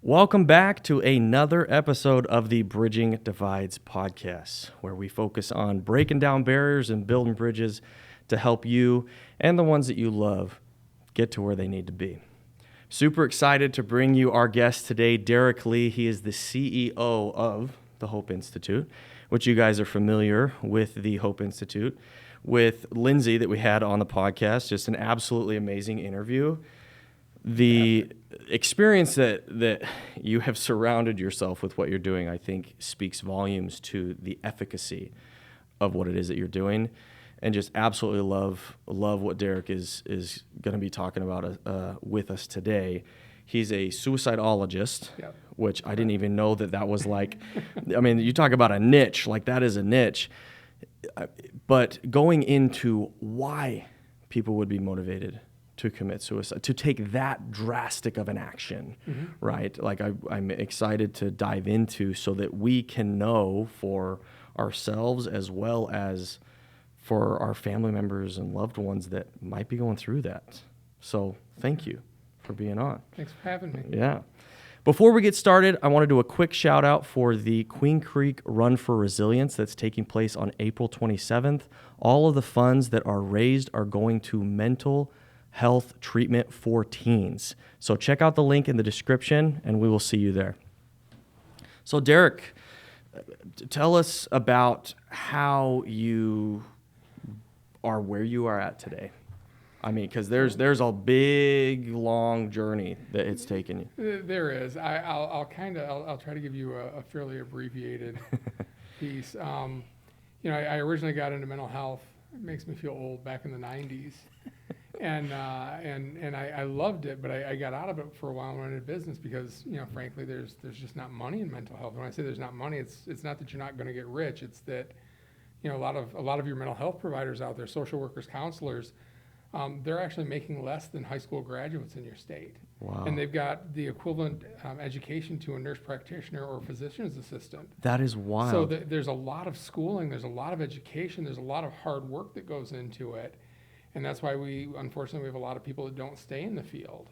Welcome back to another episode of the Bridging Divides podcast, where we focus on breaking down barriers and building bridges to help you and the ones that you love get to where they need to be. Super excited to bring you our guest today, Derek Lee. He is the CEO of the Hope Institute, which you guys are familiar with the Hope Institute. With Lindsay that we had on the podcast, just an absolutely amazing interview. The experience that you have surrounded yourself with what you're doing, I think, speaks volumes to the efficacy of what it is that you're doing, and just absolutely love what Derek is going to be talking about with us today. He's a suicidologist, which I didn't even know that was like, I mean, you talk about a niche, like that is a niche, but going into why people would be motivated to commit suicide, to take that drastic of an action, right? Like I'm excited to dive into so that we can know for ourselves as well as for our family members and loved ones that might be going through that. So thank you for being on. Thanks for having me. Yeah. Before we get started, I want to do a quick shout out for the Queen Creek Run for Resilience that's taking place on April 27th. All of the funds that are raised are going to mental health treatment for teens. So check out the link in the description and we will see you there. So Derek, tell us about how you are where you are at today. I mean, because there's a big, long journey that it's taken you. There is. I'll try to give you a fairly abbreviated piece. I originally got into mental health. It makes me feel old, back in the 90s. And I loved it, but I got out of it for a while and went into business because, frankly, there's just not money in mental health. When I say there's not money, it's not that you're not going to get rich. It's that, a lot of your mental health providers out there, social workers, counselors, they're actually making less than high school graduates in your state. Wow. And they've got the equivalent education to a nurse practitioner or physician's assistant. That is wild. So there's a lot of schooling, there's a lot of education, there's a lot of hard work that goes into it. And that's why unfortunately, we have a lot of people that don't stay in the field.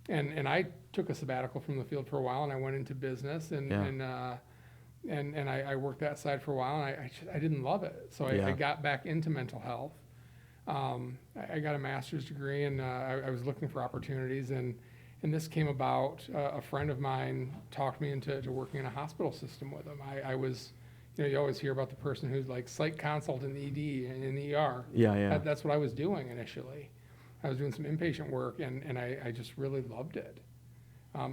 And I took a sabbatical from the field for a while, and I went into business, and I worked that side for a while, and I didn't love it. So I got back into mental health. I got a master's degree, and I was looking for opportunities, and this came about. A friend of mine talked me into working in a hospital system with him. I was... you always hear about the person who's like psych consult in the ED and in the ER. Yeah. That's what I was doing initially. I was doing some inpatient work, and I just really loved it.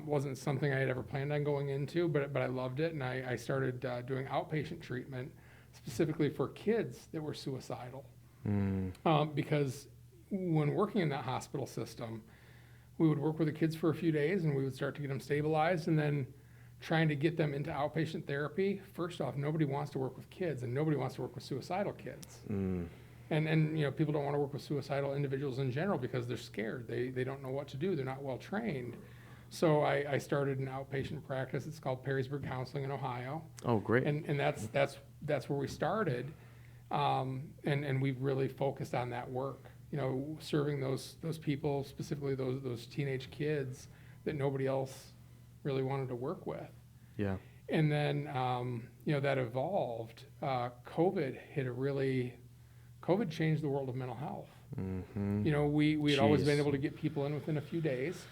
Wasn't something I had ever planned on going into, but I loved it, and I started doing outpatient treatment specifically for kids that were suicidal. Because when working in that hospital system, we would work with the kids for a few days, and we would start to get them stabilized, and then trying to get them into outpatient therapy. First off, nobody wants to work with kids, and nobody wants to work with suicidal kids. And people don't want to work with suicidal individuals in general because they're scared. They don't know what to do. They're not well trained. So I started an outpatient practice. It's called Perrysburg Counseling in Ohio. Oh, great. And that's where we started. And we've really focused on that work. Serving those people, specifically those teenage kids that nobody else really wanted to work with. Yeah. And then, that evolved. COVID changed the world of mental health. We had always been able to get people in within a few days.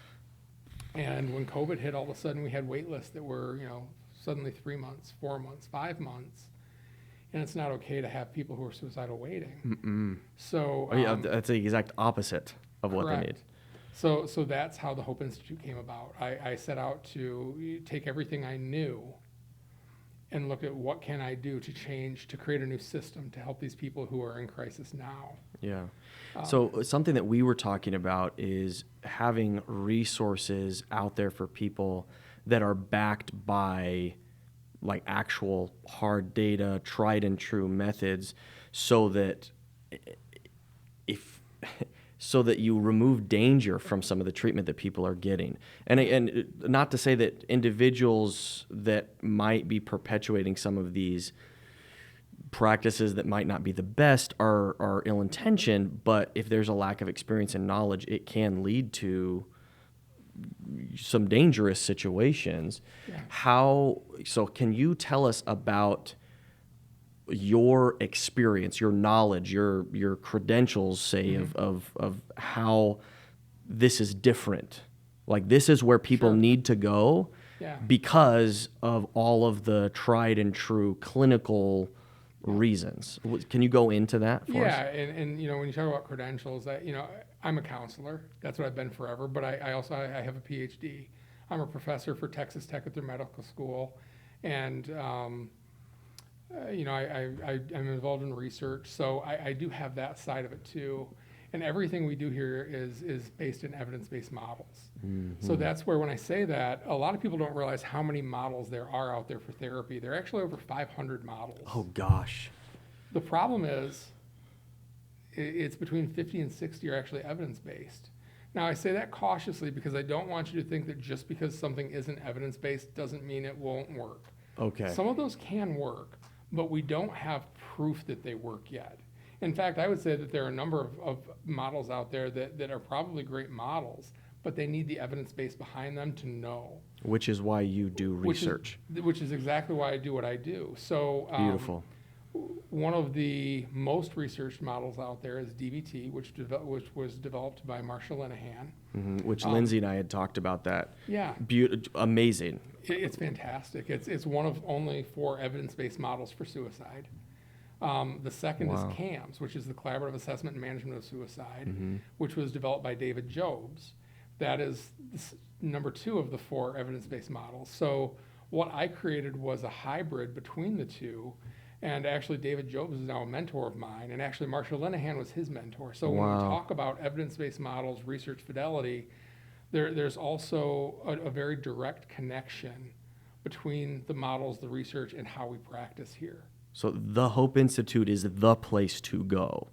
And when COVID hit, all of a sudden we had wait lists that were, suddenly 3 months, 4 months, 5 months. And it's not okay to have people who are suicidal waiting. So that's the exact opposite of what they need. So that's how the Hope Institute came about. I set out to take everything I knew and look at what can I do to change, to create a new system to help these people who are in crisis now. Yeah. So something that we were talking about is having resources out there for people that are backed by like actual hard data, tried and true methods, so that you remove danger from some of the treatment that people are getting. And not to say that individuals that might be perpetuating some of these practices that might not be the best are ill-intentioned, but if there's a lack of experience and knowledge, it can lead to some dangerous situations. Yeah. So can you tell us about your experience, your knowledge, your credentials, say, of how this is different? Like, this is where people Sure. need to go Yeah. because of all of the tried and true clinical reasons. Can you go into that for us? Yeah, and when you talk about credentials, I'm a counselor. That's what I've been forever. But I also I have a PhD. I'm a professor for Texas Tech at their medical school, and I'm involved in research. So I do have that side of it too. And everything we do here is based in evidence-based models. So that's where, when I say that, a lot of people don't realize how many models there are out there for therapy. There are actually over 500 models. Oh gosh. The problem is it's between 50 and 60 are actually evidence-based. Now, I say that cautiously because I don't want you to think that just because something isn't evidence-based doesn't mean it won't work. Okay. Some of those can work, but we don't have proof that they work yet. In fact, I would say that there are a number of models out there that are probably great models, but they need the evidence base behind them to know. Which is why you do research. Which is exactly why I do what I do. So Beautiful. One of the most researched models out there is DBT, which was developed by Marsha Linehan. Which Lindsay and I had talked about that. Yeah. Amazing. It's fantastic. It's one of only 4 evidence-based models for suicide. The second is CAMS, which is the Collaborative Assessment and Management of Suicide, which was developed by David Jobs. That is number 2 of the 4 evidence-based models. So what I created was a hybrid between the two. And actually, David Jobs is now a mentor of mine, and actually, Marsha Linehan was his mentor. So when we talk about evidence-based models, research fidelity, there's also a very direct connection between the models, the research, and how we practice here. So the Hope Institute is the place to go.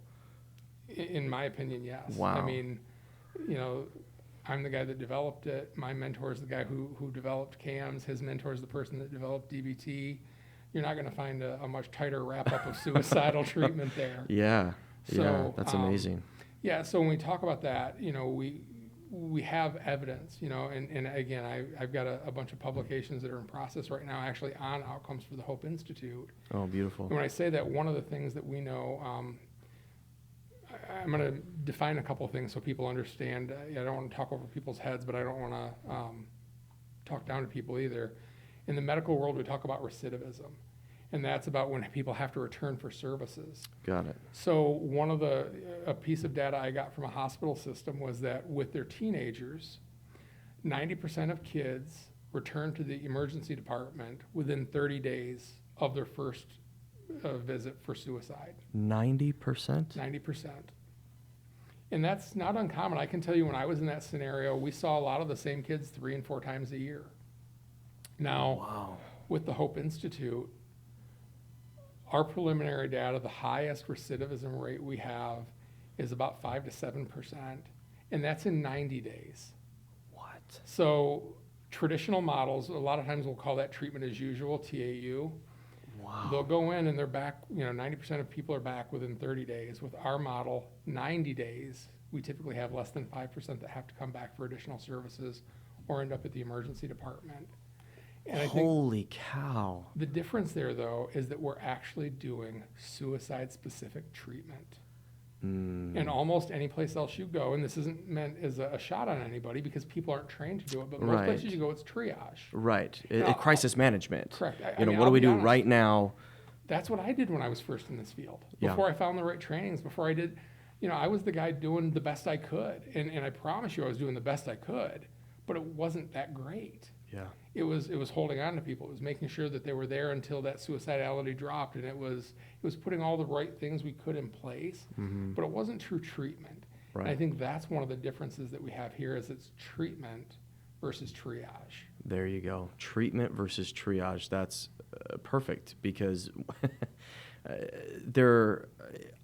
In my opinion, yes. Wow. I mean, I'm the guy that developed it. My mentor is the guy who developed CAMS. His mentor is the person that developed DBT. You're not going to find a much tighter wrap-up of suicidal treatment there. Yeah. So, that's amazing. Yeah, so when we talk about that, we have evidence, and again, I've got a bunch of publications that are in process right now, actually on outcomes for the Hope Institute. Oh, beautiful. And when I say that, one of the things that we know, I'm going to define a couple of things so people understand. I don't want to talk over people's heads, but I don't want to talk down to people either. In the medical world, we talk about recidivism, and that's about when people have to return for services. Got it. So a piece of data I got from a hospital system was that with their teenagers, 90% of kids return to the emergency department within 30 days of their first visit for suicide. 90%? 90%. And that's not uncommon. I can tell you, when I was in that scenario, we saw a lot of the same kids 3 and 4 times a year. Now, with the Hope Institute, our preliminary data, the highest recidivism rate we have is about 5 to 7%, and that's in 90 days. What? So traditional models, a lot of times we'll call that treatment as usual, TAU. Wow. They'll go in and they're back, 90% of people are back within 30 days. With our model, 90 days, we typically have less than 5% that have to come back for additional services or end up at the emergency department. And I think Holy cow. the difference there, though, is that we're actually doing suicide-specific treatment. And almost any place else you go, and this isn't meant as a shot on anybody because people aren't trained to do it, but most places you go, it's triage. Right. Now, Crisis management. Correct. What do I'll we be do honest. right now? That's what I did when I was first in this field. Yeah. Before I found the right trainings, before I did, I was the guy doing the best I could. And I promise you I was doing the best I could, but it wasn't that great. Yeah. It was holding on to people. It was making sure that they were there until that suicidality dropped, and it was putting all the right things we could in place, but it wasn't true treatment. Right. And I think that's one of the differences that we have here is it's treatment versus triage. There you go. Treatment versus triage. That's perfect because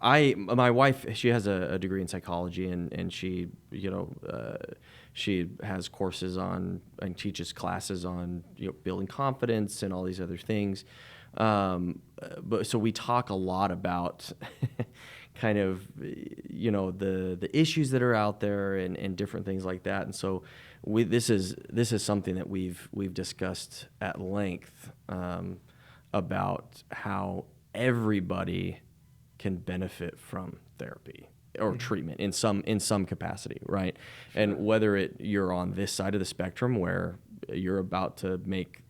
my wife, she has a degree in psychology and she, she has courses on and teaches classes on, building confidence and all these other things. But so we talk a lot about kind of, the issues that are out there and different things like that. And so this is something that we've discussed at length about how everybody can benefit from therapy or treatment in some capacity, right? Sure. And whether you're on this side of the spectrum where you're about to make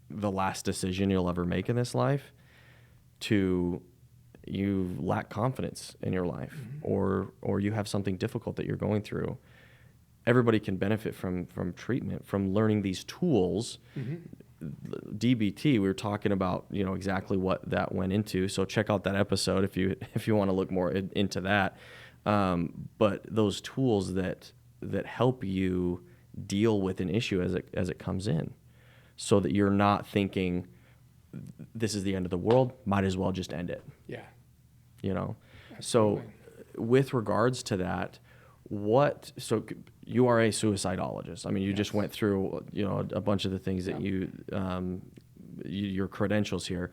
the last decision you'll ever make in this life, to you lack confidence in your life, or you have something difficult that you're going through, everybody can benefit from treatment, from learning these tools. DBT, we were talking about, exactly what that went into. So check out that episode if you want to look more into that. But those tools that help you deal with an issue as it comes in, so that you're not thinking this is the end of the world, might as well just end it. Yeah. So Absolutely. with regards to that, so you are a suicidologist. I mean, you Yes. just went through, a bunch of the things that your credentials here.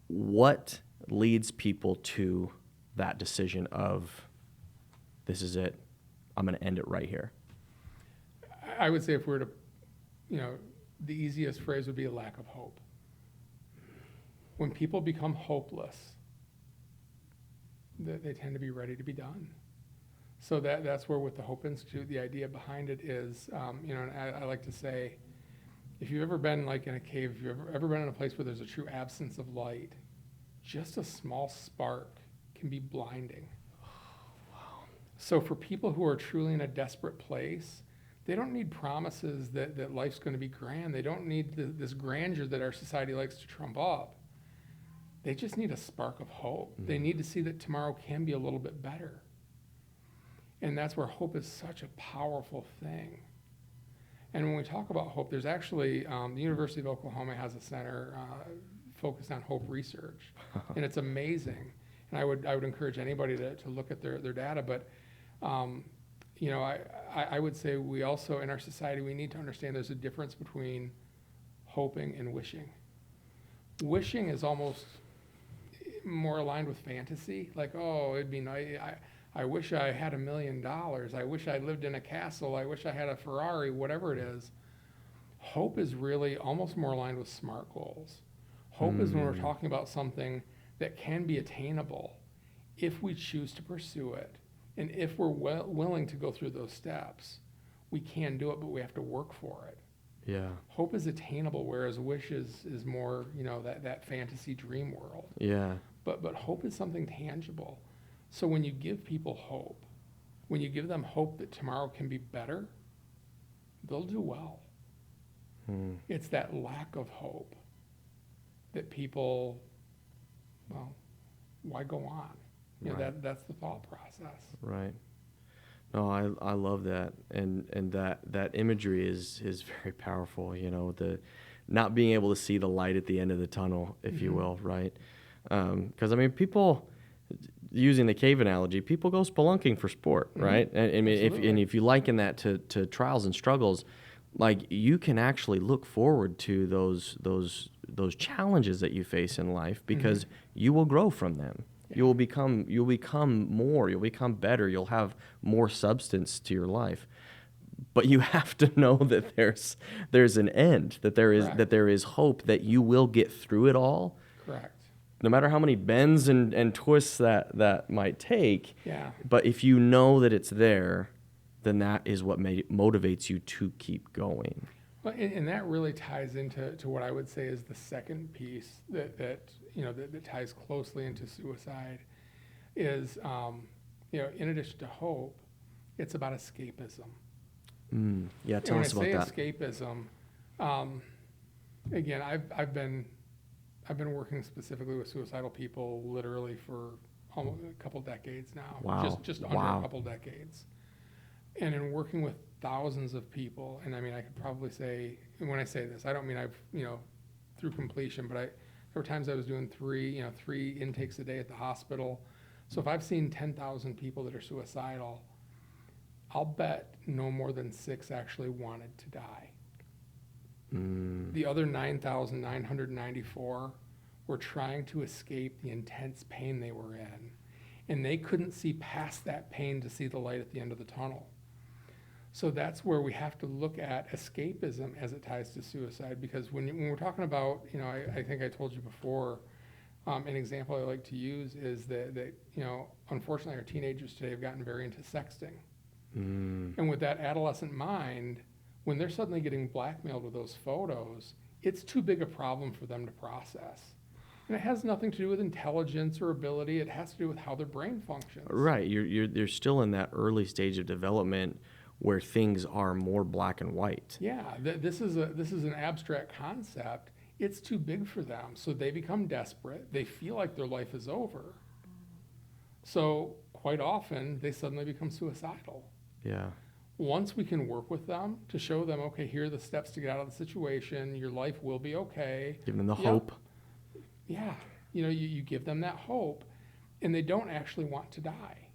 What leads people to that decision of, this is it, I'm going to end it right here? I would say if we were to, the easiest phrase would be a lack of hope. When people become hopeless, they tend to be ready to be done. So that's where, with the Hope Institute, the idea behind it is, and I like to say, if you've ever been like in a cave, if you've ever been in a place where there's a true absence of light, just a small spark can be blinding. Wow. So for people who are truly in a desperate place, they don't need promises that life's going to be grand. They don't need this grandeur that our society likes to trump up. They just need a spark of hope. They need to see that tomorrow can be a little bit better. And that's where hope is such a powerful thing. And when we talk about hope, there's actually, the University of Oklahoma has a center focused on hope research. And it's amazing. And I would encourage anybody to look at their data. But, I would say we also, in our society, we need to understand there's a difference between hoping and wishing. Wishing is almost more aligned with fantasy. Like, oh, it'd be nice. I wish I had $1 million. I wish I lived in a castle. I wish I had a Ferrari, whatever it is. Hope is really almost more aligned with SMART goals. Hope is when we're talking about something that can be attainable if we choose to pursue it. And if we're willing to go through those steps, we can do it, but we have to work for it. Yeah. Hope is attainable, whereas wish is more, that fantasy dream world. Yeah. But hope is something tangible. So when you give people hope, when you give them hope that tomorrow can be better, they'll do well. It's that lack of hope that people, well, why go on? That's the thought process. Right. No, I love that, and that imagery is very powerful. The not being able to see the light at the end of the tunnel, if you will, right? Because people, using the cave analogy, people go spelunking for sport, right? And I mean, if you liken that to trials and struggles, like, you can actually look forward to those challenges that you face in life, because you will grow from them. Yeah. You'll become more. You'll become better. You'll have more substance to your life. But you have to know that there's an end. That there is hope. That you will get through it all. Correct. No matter how many bends and twists that might take. Yeah. But if you know that it's there, then that is what motivates you to keep going. Well, and that really ties into what I would say is the second piece that ties closely into suicide is, in addition to hope, it's about escapism. Yeah, tell us about that. When I say escapism, again, I've been working specifically with suicidal people literally for almost a couple decades now. Wow. Just under a couple decades. And in working with thousands of people, and I mean, I could probably say, and when I say this, I don't mean I've, through completion, but there were times I was doing three intakes a day at the hospital. So if I've seen 10,000 people that are suicidal, I'll bet no more than 6 actually wanted to die. The other 9,994 were trying to escape the intense pain they were in. And they couldn't see past that pain to see the light at the end of the tunnel. So that's where we have to look at escapism as it ties to suicide, because when we're talking about, I think I told you before, an example I like to use is that unfortunately our teenagers today have gotten very into sexting. And with that adolescent mind, when they're suddenly getting blackmailed with those photos, it's too big a problem for them to process. And it has nothing to do with intelligence or ability. It has to do with how their brain functions. Right. You're still in that early stage of development where things are more black and white. Yeah, this is an abstract concept. It's too big for them, so they become desperate. They feel like their life is over. So quite often, they suddenly become suicidal. Yeah. Once we can work with them to show them, okay, here are the steps to get out of the situation. Your life will be okay. Give them the hope. Yeah, you give them that hope, and they don't actually want to die.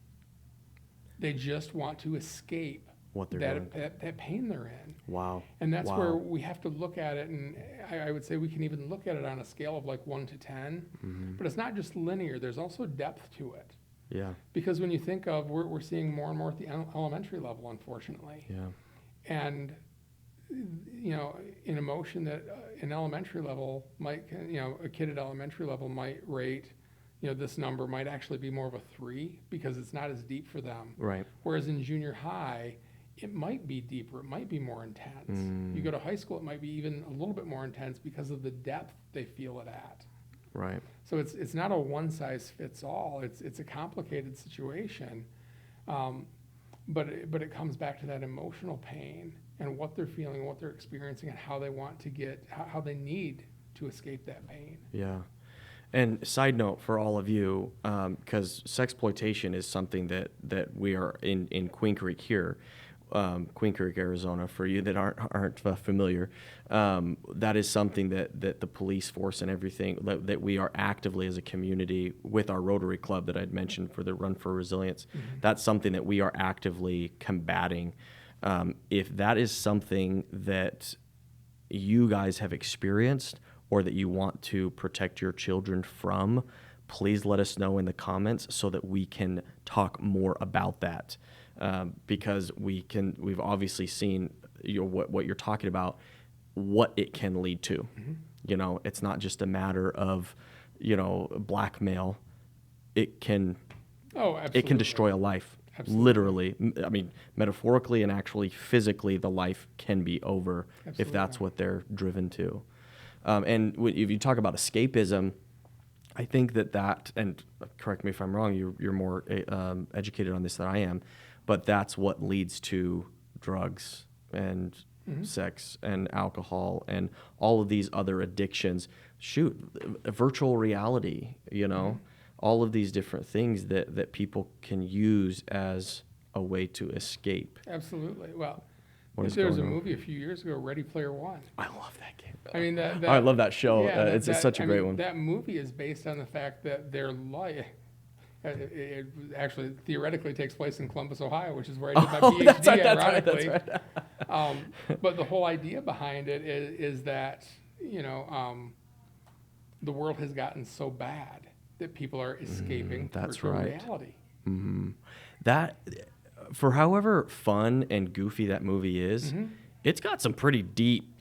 They just want to escape What they're doing. that pain they're in. Wow. And that's where we have to look at it, and I would say we can even look at it on a scale of like 1 to 10, but it's not just linear. There's also depth to it. Yeah. Because when you think of, we're seeing more and more at the elementary level, unfortunately. Yeah. And, an emotion that an elementary level might, a kid at elementary level might rate, this number might actually be more of a 3 because it's not as deep for them. Right. Whereas in junior high, it might be deeper, it might be more intense. You go to high school, it might be even a little bit more intense because of the depth they feel it at. Right. So it's not a one size fits all. It's a complicated situation, but it comes back to that emotional pain and what they're feeling, what they're experiencing, and how they want to how they need to escape that pain. Yeah. And side note for all of you, because sexploitation is something that we are in Queen Creek here. Queen Creek, Arizona, for you that aren't familiar, that is something that the police force and everything that we are actively as a community with our Rotary Club that I'd mentioned for the Run for Resilience. That's something that we are actively combating. If that is something that you guys have experienced or that you want to protect your children from, please let us know in the comments so that we can talk more about that. Because we've obviously seen what you're talking about, what it can lead to. It's not just a matter of, blackmail. It can destroy a life. Absolutely. Literally. I mean, metaphorically and actually physically, the life can be over if that's what they're driven to. And if you talk about escapism, I think that, and correct me if I'm wrong, you're more educated on this than I am, but that's what leads to drugs and sex and alcohol and all of these other addictions. Virtual reality, all of these different things that people can use as a way to escape. Absolutely. Well, there was a movie a few years ago, Ready Player One. I love that game. I mean, I love that show. Yeah, it's such a great one. That movie is based on the fact that their life, it actually theoretically takes place in Columbus, Ohio, which is where I did my PhD, ironically. That's right. But the whole idea behind it is that, the world has gotten so bad that people are escaping virtual reality. That, for however fun and goofy that movie is, it's got some pretty deep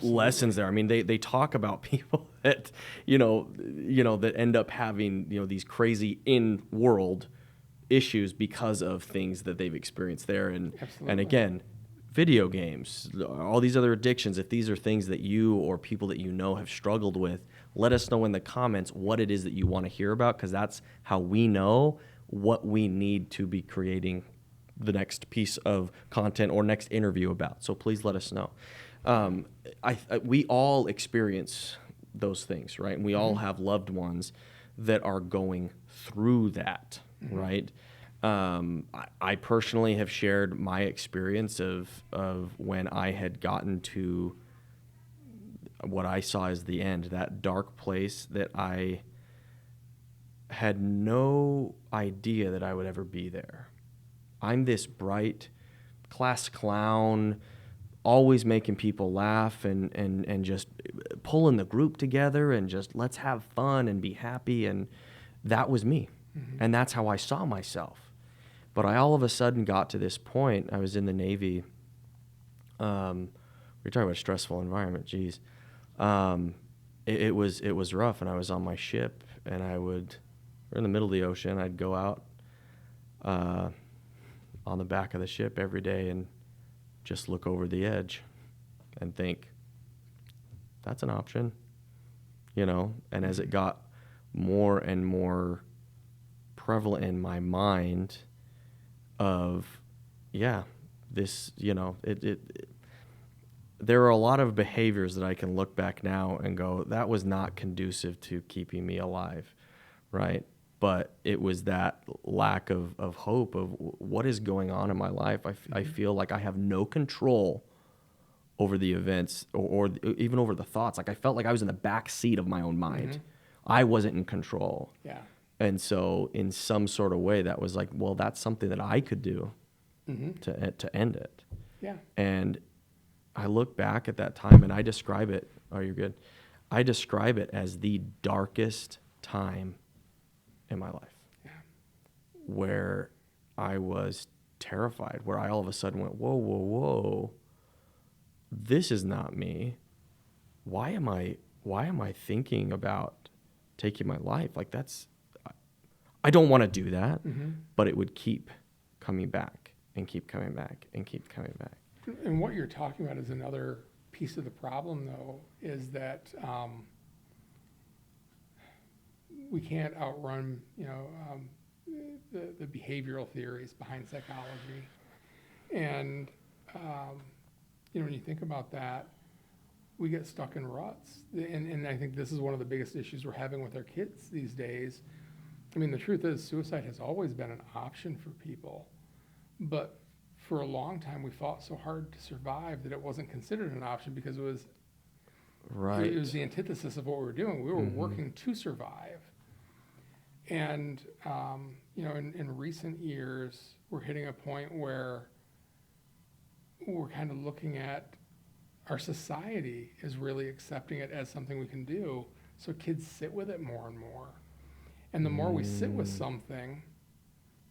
lessons there. I mean, they talk about people that, that end up having, these crazy in-world issues because of things that they've experienced there. And again, video games, all these other addictions, if these are things that you or people that have struggled with, let us know in the comments what it is that you want to hear about, because that's how we know what we need to be creating the next piece of content or next interview about. So please let us know. We all experience those things, right? And we all have loved ones that are going through that, right? I personally have shared my experience of when I had gotten to what I saw as the end, that dark place that I had no idea that I would ever be there. I'm this bright class clown, always making people laugh and just pulling the group together and just let's have fun and be happy. And that was me. And that's how I saw myself. But I all of a sudden got to this point. I was in the Navy We're talking about a stressful environment. Geez, it was rough, and I was on my ship, and we're in the middle of the ocean. I'd go out on the back of the ship every day and just look over the edge and think, that's an option, And as it got more and more prevalent in my mind of, this, there are a lot of behaviors that I can look back now and go, that was not conducive to keeping me alive, right? But it was that lack of hope of what is going on in my life. I feel like I have no control over the events or even over the thoughts. Like I felt like I was in the back seat of my own mind. Mm-hmm. I wasn't in control. Yeah. And so in some sort of way that was like, well, that's something that I could do to end it. Yeah. And I look back at that time and I describe it. Oh, you're good. I describe it as the darkest time in my life. Yeah. Where I was terrified, where I all of a sudden went, whoa. This is not me. Why am I thinking about taking my life? Like I don't want to do that, but it would keep coming back and keep coming back and keep coming back. And what you're talking about is another piece of the problem, though, is that we can't outrun, the behavioral theories behind psychology. And, when you think about that, we get stuck in ruts. And I think this is one of the biggest issues we're having with our kids these days. I mean, the truth is suicide has always been an option for people. But for a long time, we fought so hard to survive that it wasn't considered an option because it was the antithesis of what we were doing. We were working to survive. And, in recent years, we're hitting a point where we're kind of looking at our society is really accepting it as something we can do. So kids sit with it more and more. And the more we sit with something,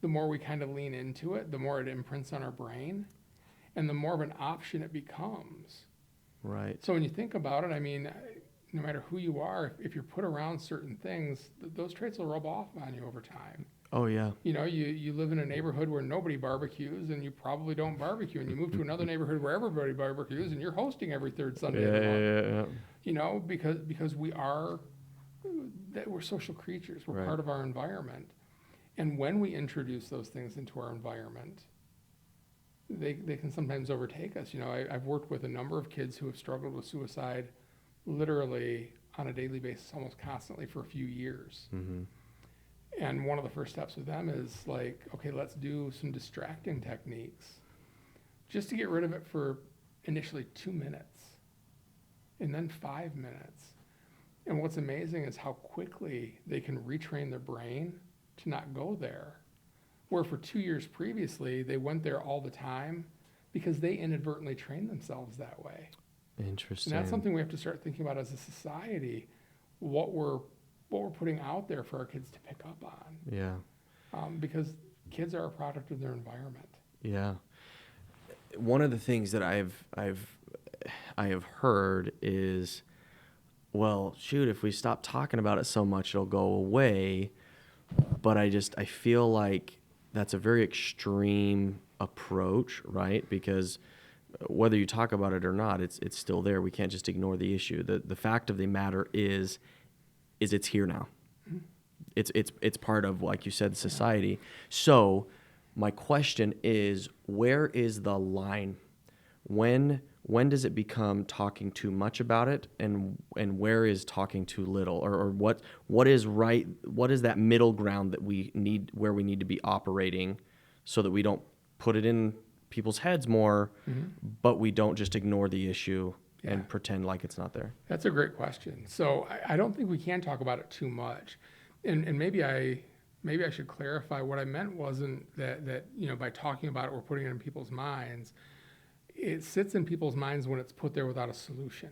the more we kind of lean into it, the more it imprints on our brain, and the more of an option it becomes. Right. So when you think about it, I mean, no matter who you are, if you're put around certain things, those traits will rub off on you over time. Oh, yeah. You live in a neighborhood where nobody barbecues, and you probably don't barbecue, and you move to another neighborhood where everybody barbecues, and you're hosting every third Sunday of the month. Yeah. Because we're social creatures. We're part of our environment. And when we introduce those things into our environment, they can sometimes overtake us. I've worked with a number of kids who have struggled with suicide literally on a daily basis, almost constantly for a few years. Mm-hmm. And one of the first steps with them is like, okay, let's do some distracting techniques just to get rid of it for initially 2 minutes and then 5 minutes. And what's amazing is how quickly they can retrain their brain to not go there. Where for 2 years previously, they went there all the time because they inadvertently trained themselves that way. Interesting. And that's something we have to start thinking about as a society, what we're putting out there for our kids to pick up on. Yeah. Because kids are a product of their environment. Yeah. One of the things that I have heard is, well, shoot, if we stop talking about it so much, it'll go away. But I feel like that's a very extreme approach, right? Because whether you talk about it or not, it's still there. We can't just ignore the issue. The fact of the matter is it's here now. Mm-hmm. It's part of, like you said, society. So my question is, where is the line? When does it become talking too much about it, and where is talking too little, or what is right? What is that middle ground that we need, where we need to be operating, so that we don't put it in people's heads more, but we don't just ignore the issue and pretend like it's not there? That's a great question. So I don't think we can talk about it too much, and maybe I should clarify. What I meant wasn't that by talking about it, we're putting it in people's minds. It sits in people's minds when it's put there without a solution.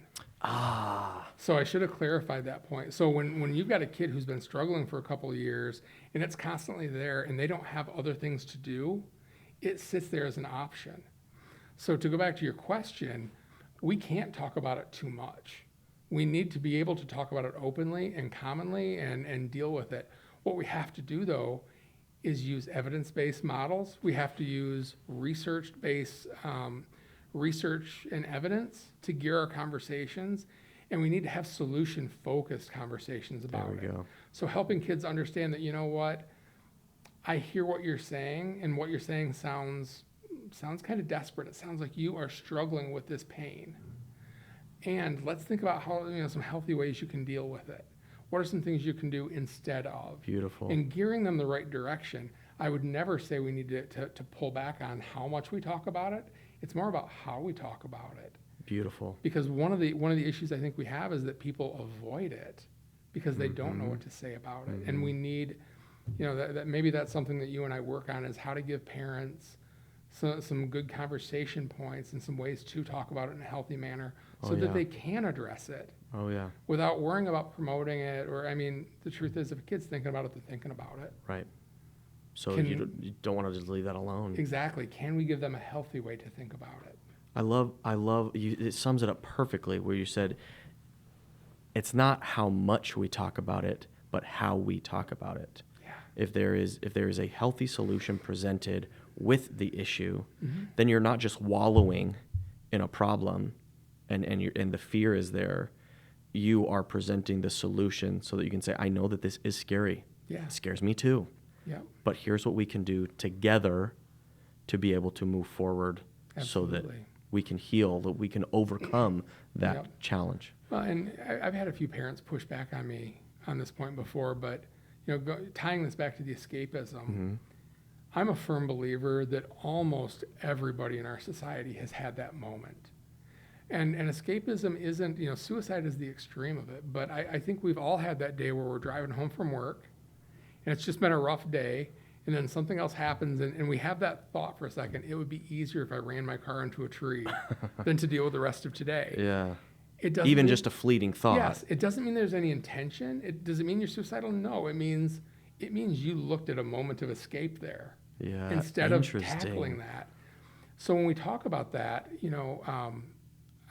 So I should have clarified that point. So when you've got a kid who's been struggling for a couple of years and it's constantly there and they don't have other things to do, it sits there as an option. So to go back to your question, we can't talk about it too much. We need to be able to talk about it openly and commonly and deal with it. What we have to do, though, is use evidence-based models. We have to use research-based research and evidence to gear our conversations, and we need to have solution-focused conversations about it. There we go. So helping kids understand that, you know what, I hear what you're saying, and what you're saying sounds kind of desperate. It sounds like you are struggling with this pain. And let's think about how, some healthy ways you can deal with it. What are some things you can do instead of? Beautiful. And gearing them the right direction. I would never say we need to pull back on how much we talk about it. It's more about how we talk about it. Beautiful. Because one of the issues I think we have is that people avoid it because they don't know what to say about it. And we need, that maybe that's something that you and I work on, is how to give parents some good conversation points and some ways to talk about it in a healthy manner so that they can address it. Oh, yeah. Without worrying about promoting it, the truth is, if a kid's thinking about it, they're thinking about it. Right. So you don't want to just leave that alone. Exactly. Can we give them a healthy way to think about it? I love you. It sums it up perfectly where you said, it's not how much we talk about it, but how we talk about it. Yeah. If there is a healthy solution presented with the issue, then you're not just wallowing in a problem and the fear is there. You are presenting the solution so that you can say, I know that this is scary. Yeah. It scares me too. Yeah. But here's what we can do together to be able to move forward. Absolutely. So that we can heal, that we can overcome that challenge. Well, and I've had a few parents push back on me on this point before, but tying this back to the escapism, I'm a firm believer that almost everybody in our society has had that moment. And escapism isn't, suicide is the extreme of it, but I think we've all had that day where we're driving home from work and it's just been a rough day, and then something else happens and we have that thought for a second, it would be easier if I ran my car into a tree than to deal with the rest of today. Yeah. It doesn't Even mean, just a fleeting thought. Yes. It doesn't mean there's any intention. Does it mean you're suicidal? No. It means you looked at a moment of escape there. Yeah. Instead of tackling that. So when we talk about that,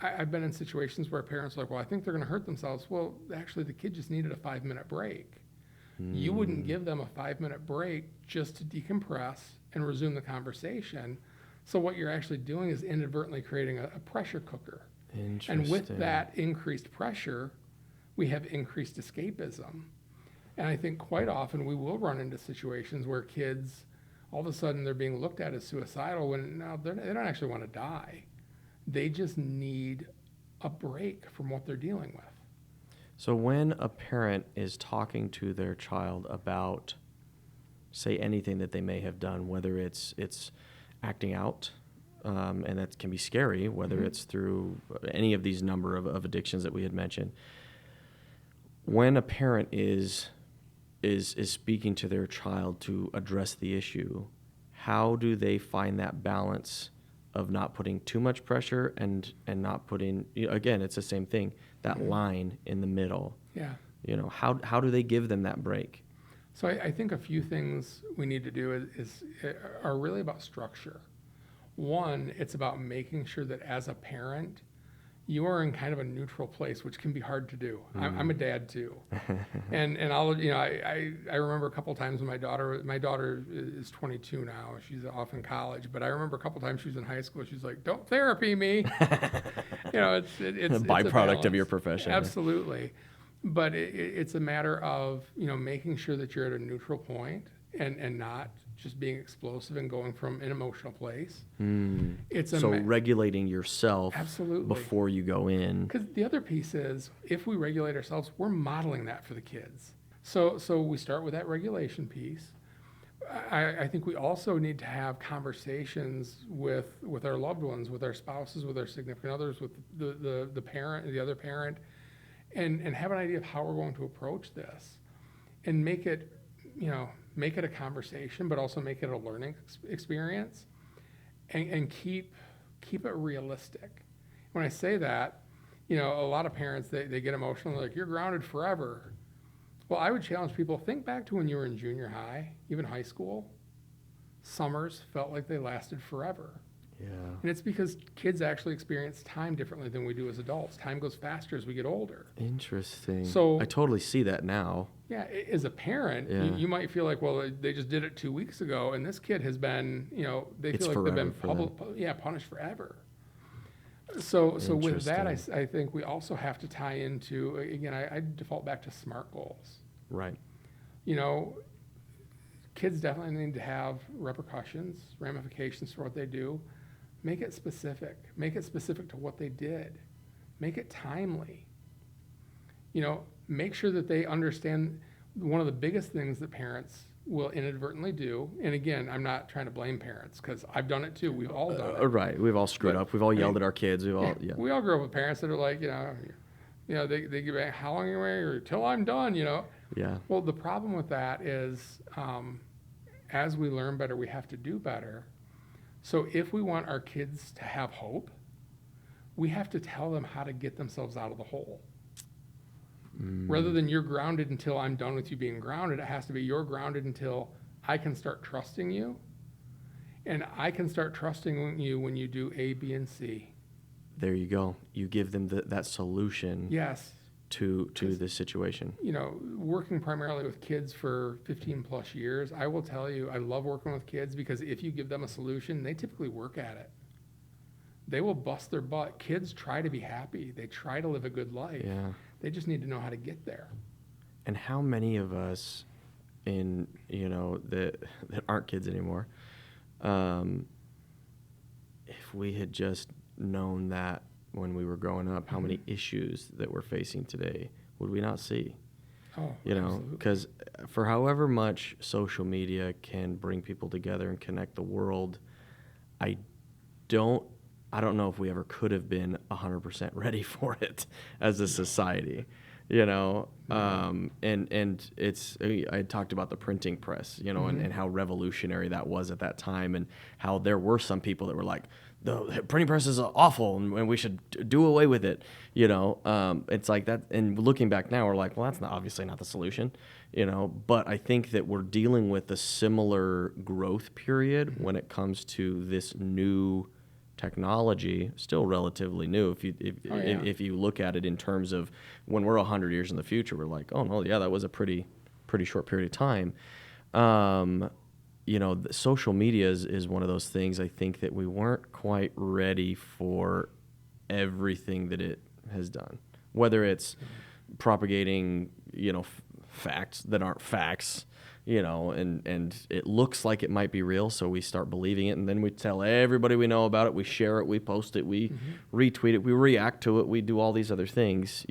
I've been in situations where parents are like, well, I think they're going to hurt themselves. Well, actually, the kid just needed a 5-minute break. You wouldn't give them a 5-minute break just to decompress and resume the conversation. So what you're actually doing is inadvertently creating a pressure cooker. And with that increased pressure, we have increased escapism. And I think quite often we will run into situations where kids, all of a sudden they're being looked at as suicidal when they don't actually want to die. They just need a break from what they're dealing with. So when a parent is talking to their child about, say, anything that they may have done, whether it's acting out, and that can be scary, whether it's through any of these number of addictions that we had mentioned, when a parent is speaking to their child to address the issue, how do they find that balance of not putting too much pressure and not putting, again, it's the same thing, that line in the middle? Yeah. How do they give them that break? So I think a few things we need to do are really about structure. One, it's about making sure that as a parent, you are in kind of a neutral place, which can be hard to do. I'm a dad too, and I'll I remember a couple times when my daughter is 22 now. She's off in college, but I remember a couple times she was in high school. She's like, "Don't therapy me." It's a byproduct of your profession. Absolutely, but it's a matter of making sure that you're at a neutral point and not just being explosive and going from an emotional place. Regulating yourself before you go in. Because the other piece is, if we regulate ourselves, we're modeling that for the kids. So we start with that regulation piece. I think we also need to have conversations with our loved ones, with our spouses, with our significant others, with the parent, the other parent, and have an idea of how we're going to approach this, and make it a conversation, but also make it a learning experience, and keep it realistic. When I say that, a lot of parents, they get emotional, like, you're grounded forever. Well, I would challenge people, think back to when you were in junior high, even high school. Summers felt like they lasted forever. Yeah. And it's because kids actually experience time differently than we do as adults. Time goes faster as we get older. Interesting. So I totally see that now. yeah, as a parent, Yeah. you might feel like, well, they just did it 2 weeks ago, and this kid has been, they It's feel like they've forever been for punished forever. So with that, Interesting. I think we also have to tie into, again, I default back to SMART goals. Right. You know, kids definitely need to have ramifications for what they do. Make it specific. Make it specific to what they did. Make it timely. Make sure that they understand one of the biggest things that parents will inadvertently do. And again, I'm not trying to blame parents because I've done it too. We've all done it. Right. We've all screwed But, up. We've all I yelled mean, at our kids. We've all, we all grew up with parents that are like, they give back, how long are you away, or till I'm done, Yeah. Well, the problem with that is, as we learn better, we have to do better. So if we want our kids to have hope, we have to tell them how to get themselves out of the hole. Rather than you're grounded until I'm done with you being grounded, it has to be you're grounded until I can start trusting you. And I can start trusting you when you do A, B, and C. There you go. You give them that solution. Yes. To this situation. Working primarily with kids for 15 plus years, I will tell you, I love working with kids because if you give them a solution, they typically work at it. They will bust their butt. Kids try to be happy. They try to live a good life. Yeah. They just need to know how to get there. And how many of us that aren't kids anymore, if we had just known that when we were growing up, how many issues that we're facing today would we not see? Oh, Because for however much social media can bring people together and connect the world, I don't know if we ever could have been 100% ready for it as a society, and it's, I talked about the printing press, and how revolutionary that was at that time, and how there were some people that were like, the printing press is awful and we should do away with it. It's like that. And looking back now, we're like, well, that's obviously not the solution, but I think that we're dealing with a similar growth period when it comes to this new technology, still relatively new. If you look at it in terms of when we're 100 years in the future, we're like, oh no, yeah, that was a pretty short period of time. The social media is one of those things. I think that we weren't quite ready for everything that it has done, whether it's propagating, facts that aren't facts, and it looks like it might be real. So we start believing it, and then we tell everybody we know about it. We share it, we post it, we retweet it, we react to it, we do all these other things,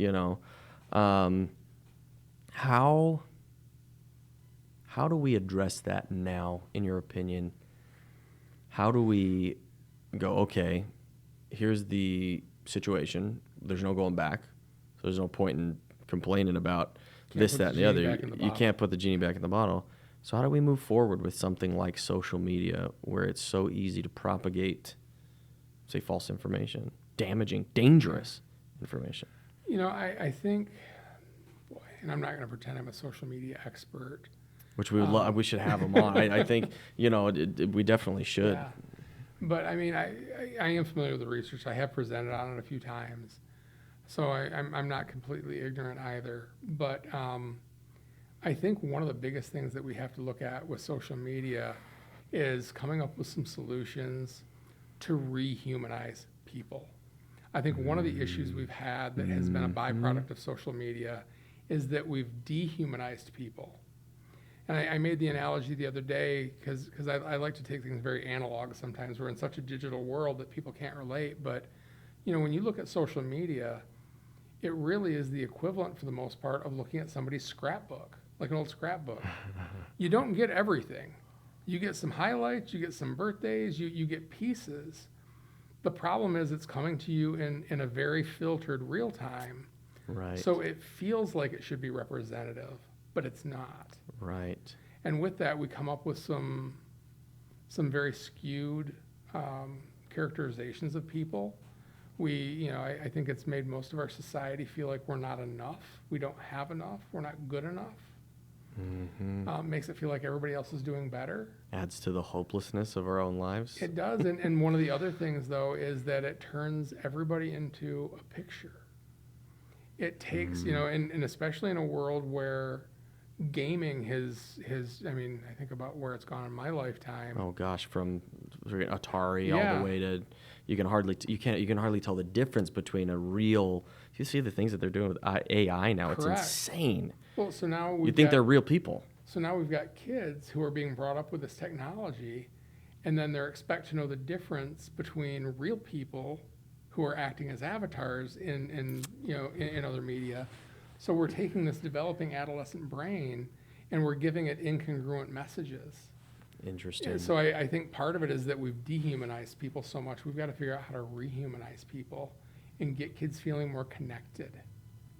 How do we address that now, in your opinion? How do we go, okay, here's the situation. There's no going back. So there's no point in complaining about this, that, and the other. You can't put the genie back in the bottle. So how do we move forward with something like social media where it's so easy to propagate, say, false information, damaging, dangerous information? I think, and I'm not going to pretend I'm a social media expert. Which we would we should have them on. I think, we definitely should. Yeah. But I mean, I am familiar with the research. I have presented on it a few times. So I'm not completely ignorant either. But I think one of the biggest things that we have to look at with social media is coming up with some solutions to rehumanize people. I think one of the issues we've had that has been a byproduct of social media is that we've dehumanized people. And I made the analogy the other day because I like to take things very analog sometimes. We're in such a digital world that people can't relate. But, when you look at social media, it really is the equivalent for the most part of looking at somebody's scrapbook, like an old scrapbook. You don't get everything. You get some highlights, you get some birthdays, you get pieces. The problem is it's coming to you in a very filtered real time. Right. So it feels like it should be representative, but it's not. Right. And with that, we come up with some very skewed characterizations of people. I think it's made most of our society feel like we're not enough. We don't have enough. We're not good enough. Makes it feel like everybody else is doing better. Adds to the hopelessness of our own lives. It does. And one of the other things, though, is that it turns everybody into a picture. It takes, and especially in a world where gaming I mean, I think about where it's gone in my lifetime. Oh gosh, from Atari all Yeah. the way to you can hardly tell the difference between a real. You see the things that they're doing with AI now. Correct. It's insane. Well, so now You think they're real people. So now we've got kids who are being brought up with this technology, and then they're expected to know the difference between real people who are acting as avatars in other media. So we're taking this developing adolescent brain and we're giving it incongruent messages. Interesting. And so I think part of it is that we've dehumanized people so much. We've got to figure out how to rehumanize people and get kids feeling more connected.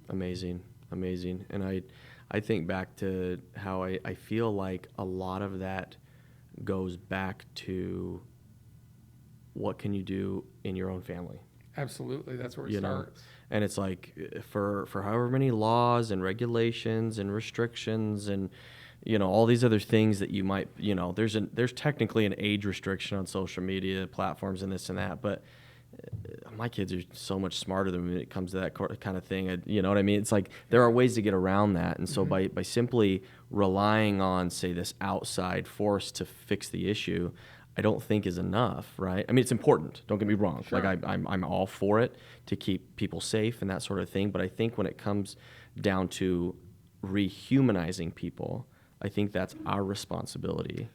Amazing. And I think back to how I feel like a lot of that goes back to what can you do in your own family. Absolutely, that's where it starts. And it's like for however many laws and regulations and restrictions and all these other things that you might there's technically an age restriction on social media platforms and this and that, but my kids are so much smarter than me when it comes to that kind of thing. You know what I mean? It's like there are ways to get around that, and so by simply relying on, say, this outside force to fix the issue, I don't think is enough, right? I mean, it's important. Don't get me wrong. Sure. Like I'm all for it to keep people safe and that sort of thing. But I think when it comes down to rehumanizing people, I think that's our responsibility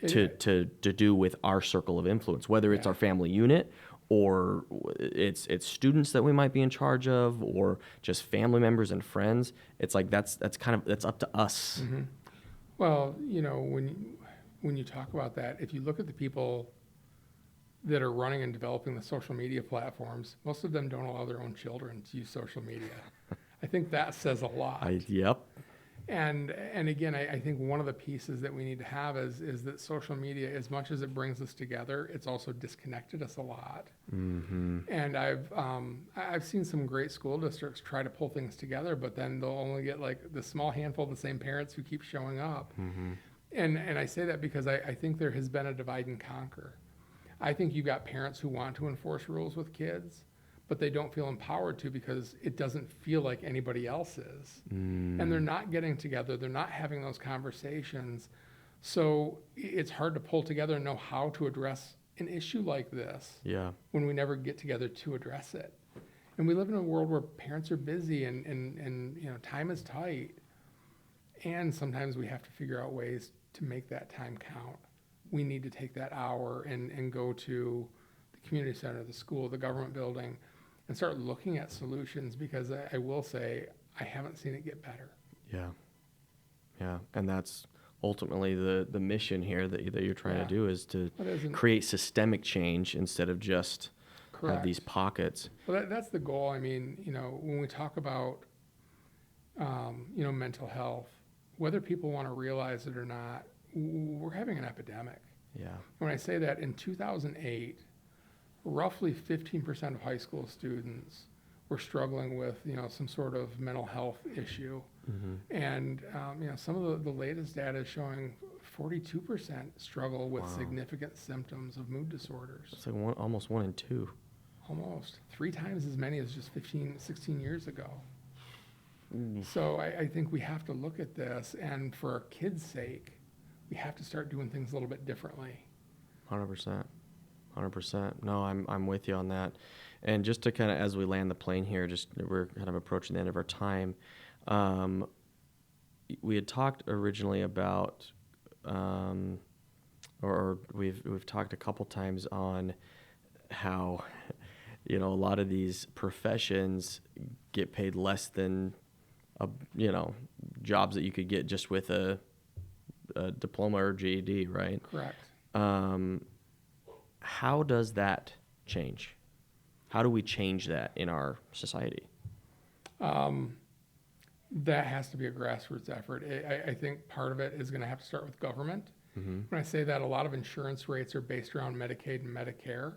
to do with our circle of influence, whether it's our family unit or it's students that we might be in charge of, or just family members and friends. It's like that's up to us. Mm-hmm. Well, when you talk about that, if you look at the people that are running and developing the social media platforms, most of them don't allow their own children to use social media. I think that says a lot. Yep. And again, I think one of the pieces that we need to have is that social media, as much as it brings us together, it's also disconnected us a lot. Mm-hmm. And I've seen some great school districts try to pull things together, but then they'll only get like the small handful of the same parents who keep showing up. Mm-hmm. And I say that because I think there has been a divide and conquer. I think you've got parents who want to enforce rules with kids, but they don't feel empowered to because it doesn't feel like anybody else is. And they're not getting together. They're not having those conversations. So it's hard to pull together and know how to address an issue like this when we never get together to address it. And we live in a world where parents are busy and time is tight. And sometimes we have to figure out ways to make that time count. We need to take that hour and go to the community center, the school, the government building, and start looking at solutions, because I will say I haven't seen it get better. Yeah. And that's ultimately the mission here that you're trying to do, is to create systemic change instead of just have these pockets. Well, that's the goal. I mean, when we talk about, mental health, whether people want to realize it or not, we're having an epidemic. Yeah. When I say that, in 2008, roughly 15% of high school students were struggling with, some sort of mental health issue. Mm-hmm. And, some of the latest data is showing 42% struggle with significant symptoms of mood disorders. It's like almost 1 in 2. Almost 3 times as many as just 16 years ago. So I think we have to look at this, and for our kids' sake, we have to start doing things a little bit differently. 100%. No, I'm with you on that. And just to kind of, as we land the plane here, we're kind of approaching the end of our time. We had talked originally about, or we've talked a couple times on how, a lot of these professions get paid less than, jobs that you could get just with a diploma or GED, right? Correct. How does that change? How do we change that in our society? That has to be a grassroots effort. I think part of it is going to have to start with government. Mm-hmm. When I say that, a lot of insurance rates are based around Medicaid and Medicare.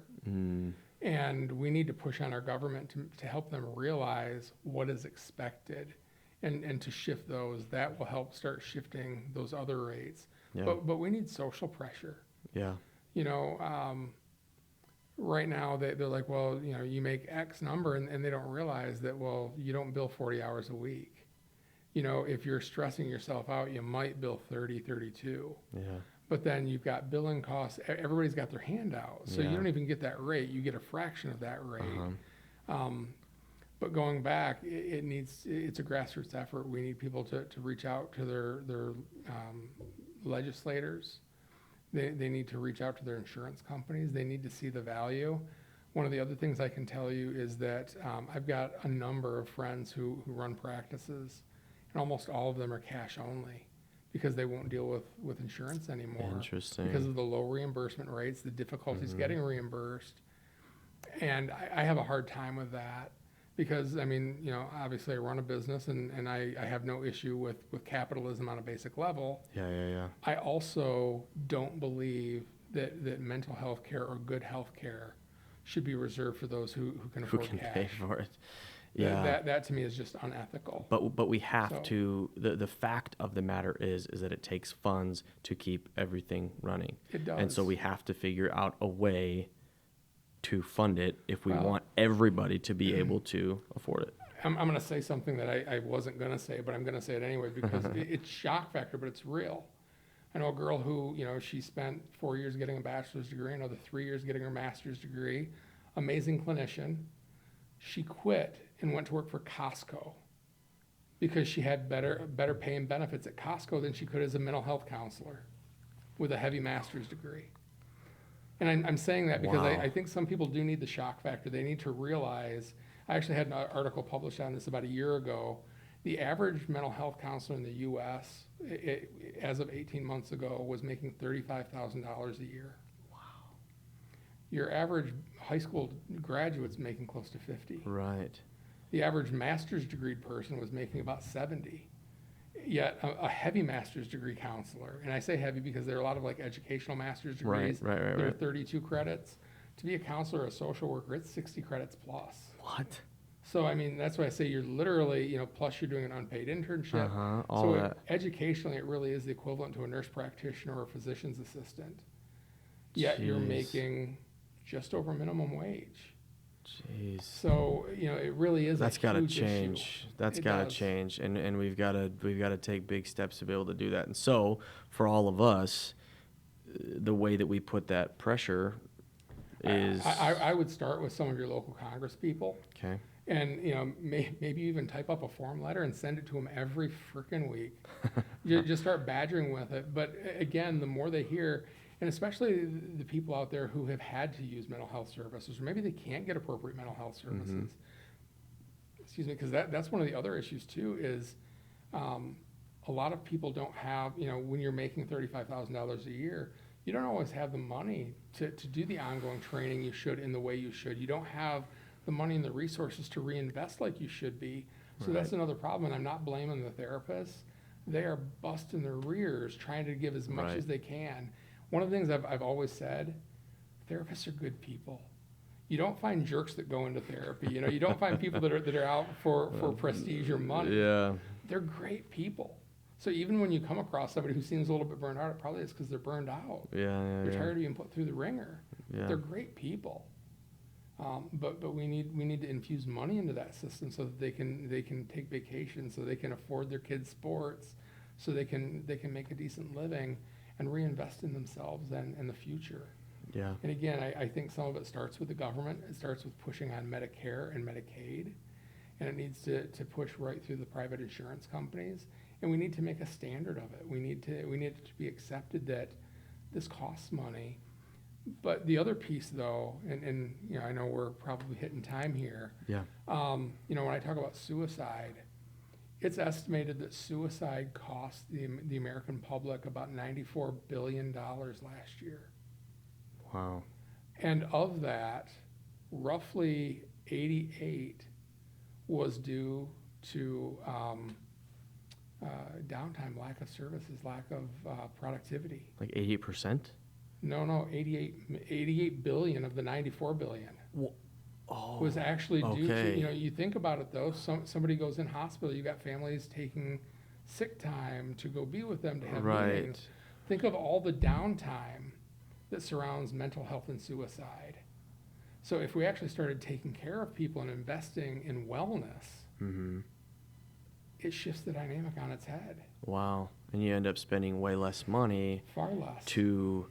And we need to push on our government to help them realize what is expected and to shift those, that will help start shifting those other rates. Yeah. But we need social pressure. Yeah. You know, right now they're like, well, you know, you make X number, and they don't realize that, well, you don't bill 40 hours a week. You know, if you're stressing yourself out, you might bill 30, 32. Yeah. But then you've got billing costs. Everybody's got their hand out. So Yeah. you don't even get that rate. You get a fraction of that rate. But going back, it's a grassroots effort. We need people to reach out to their legislators. They need to reach out to their insurance companies. They need to see the value. One of the other things I can tell you is that I've got a number of friends who run practices, and almost all of them are cash only because they won't deal with insurance anymore. Interesting. Because of the low reimbursement rates, the difficulties getting reimbursed. And I have a hard time with that because, I mean, you know, obviously I run a business and I have no issue with capitalism on a basic level. Yeah. I also don't believe that mental health care or good health care should be reserved for those who can Who afford can cash. pay for it? Yeah. That to me is just unethical. But we have So- to. The fact of the matter is that it takes funds to keep everything running. It does. And so we have to figure out a way to fund it if we Well- want everybody to be able to afford it. I'm going to say something that I wasn't going to say, but I'm going to say it anyway because it's shock factor, but it's real. I know a girl who, you know, she spent 4 years getting a bachelor's degree, another 3 years getting her master's degree, amazing clinician. She quit and went to work for Costco because she had better pay and benefits at Costco than she could as a mental health counselor with a heavy master's degree. And I'm saying that because Wow. I think some people do need the shock factor. They need to realize, I actually had an article published on this about a year ago. The average mental health counselor in the U.S., as of 18 months ago, was making $35,000 a year. Wow. Your average high school graduate's making close to 50. Right. The average master's degree person was making about 70. Yet a heavy master's degree counselor, and I say heavy because there are a lot of like educational master's degrees. Right. There are 32 credits. To be a counselor or a social worker, it's 60 credits plus. What? So, I mean, that's why I say you're literally, you know, plus you're doing an unpaid internship. All So that. educationally, it really is the equivalent to a nurse practitioner or a physician's assistant. Yet you're Jeez. making just over minimum wage. Jeez. So, you know, it really is That's a got to huge change. issue. That's It got to does. change, and we've got to take big steps to be able to do that. And so, for all of us, the way that we put that pressure is I would start with some of your local Congress people. okay. And, you know, maybe even type up a form letter and send it to them every freaking week. Just start badgering with it. But again, the more they hear, and especially the people out there who have had to use mental health services, or maybe they can't get appropriate mental health services. Excuse me, because that's one of the other issues too is a lot of people don't have, you know, when you're making $35,000 a year, you don't always have the money to do the ongoing training you should in the way you should. You don't have the money and the resources to reinvest like you should be. So that's another problem, and I'm not blaming the therapists. They are busting their rears trying to give as much Right. as they can. One of the things I've always said, therapists are good people. You don't find jerks that go into therapy. You know, you don't find people that are out for prestige or money. Yeah. They're great people. So even when you come across somebody who seems a little bit burned out, it probably is because they're burned out. Yeah. They're tired of being put through the ringer. Yeah. They're great people. But we need to infuse money into that system so that they can take vacations, so they can afford their kids' sports, so they can make a decent living and reinvest in themselves and the future. Yeah. And again, I think some of it starts with the government. It starts with pushing on Medicare and Medicaid, and it needs to push right through the private insurance companies. And we need to make a standard of it. We need it to be accepted that this costs money. But the other piece, though, and you know, I know we're probably hitting time here. Yeah. You know, when I talk about suicide, it's estimated that suicide cost the American public about $94 billion last year. Wow. And of that, roughly 88 was due to downtime, lack of services, lack of productivity. Like 88%? No, 88 billion of the 94 billion. was actually due to, okay. you know, you think about it though, somebody goes in hospital, you got families taking sick time to go be with them, to have meetings. Right. Think of all the downtime that surrounds mental health and suicide. So if we actually started taking care of people and investing in wellness, Mm-hmm. it shifts the dynamic on its head. Wow. And you end up spending way less money Far less. to,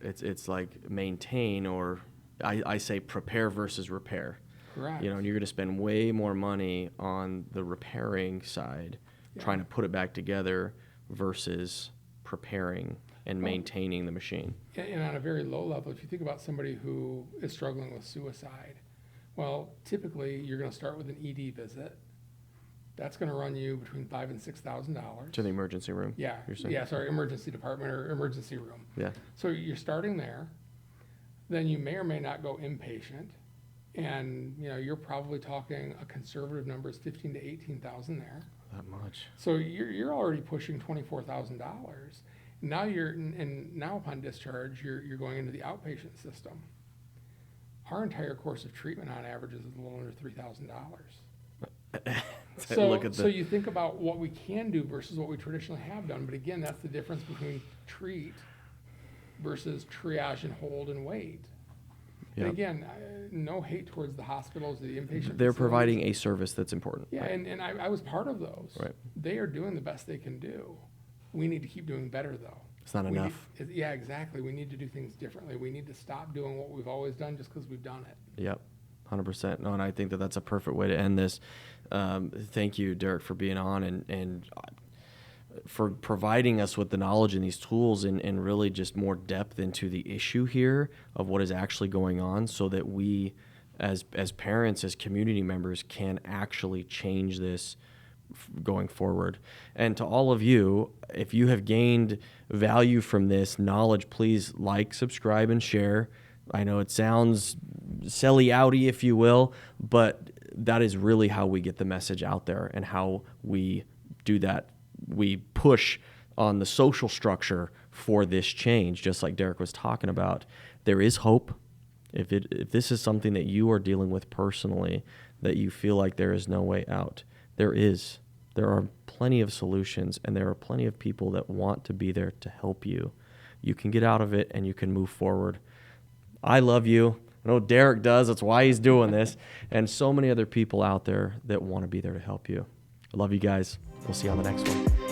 it's like maintain, or I say prepare versus repair. Correct. You know, and you're going to spend way more money on the repairing side, trying to put it back together versus preparing and maintaining the machine. And on a very low level, if you think about somebody who is struggling with suicide, well, typically you're going to start with an ED visit. That's going to run you between $5,000 and $6,000. To the emergency room. Yeah, You're saying? yeah. Sorry, emergency department or emergency room. Yeah. So you're starting there. Then you may or may not go inpatient, and you know you're probably talking a conservative number is $15,000 to $18,000 there. That much. So you're already pushing $24,000. Now now upon discharge, you're going into the outpatient system. Our entire course of treatment on average is a little under $3,000. So you think about what we can do versus what we traditionally have done. But again, that's the difference between treat versus triage and hold and wait. Yep. And again, no hate towards the hospitals, the inpatient They're facilities. providing a service that's important. Yeah, and I was part of those. Right. They are doing the best they can do. We need to keep doing better, though. It's not enough. Yeah, exactly. We need to do things differently. We need to stop doing what we've always done just because we've done it. Yep, 100%. No, and I think that that's a perfect way to end this. Thank you, Derek, for being on and for providing us with the knowledge and these tools and really just more depth into the issue here of what is actually going on, so that we as parents, as community members, can actually change this going forward. And to all of you, if you have gained value from this knowledge, please like, subscribe, and share. I know it sounds selly outy, if you will, but that is really how we get the message out there and how we do that. We push on the social structure for this change, just like Derek was talking about. There is hope. If this is something that you are dealing with personally, that you feel like there is no way out, there is. There are plenty of solutions, and there are plenty of people that want to be there to help you. You can get out of it, and you can move forward. I love you. I know Derek does. That's why he's doing this. And so many other people out there that want to be there to help you. I love you guys. We'll see you on the next one.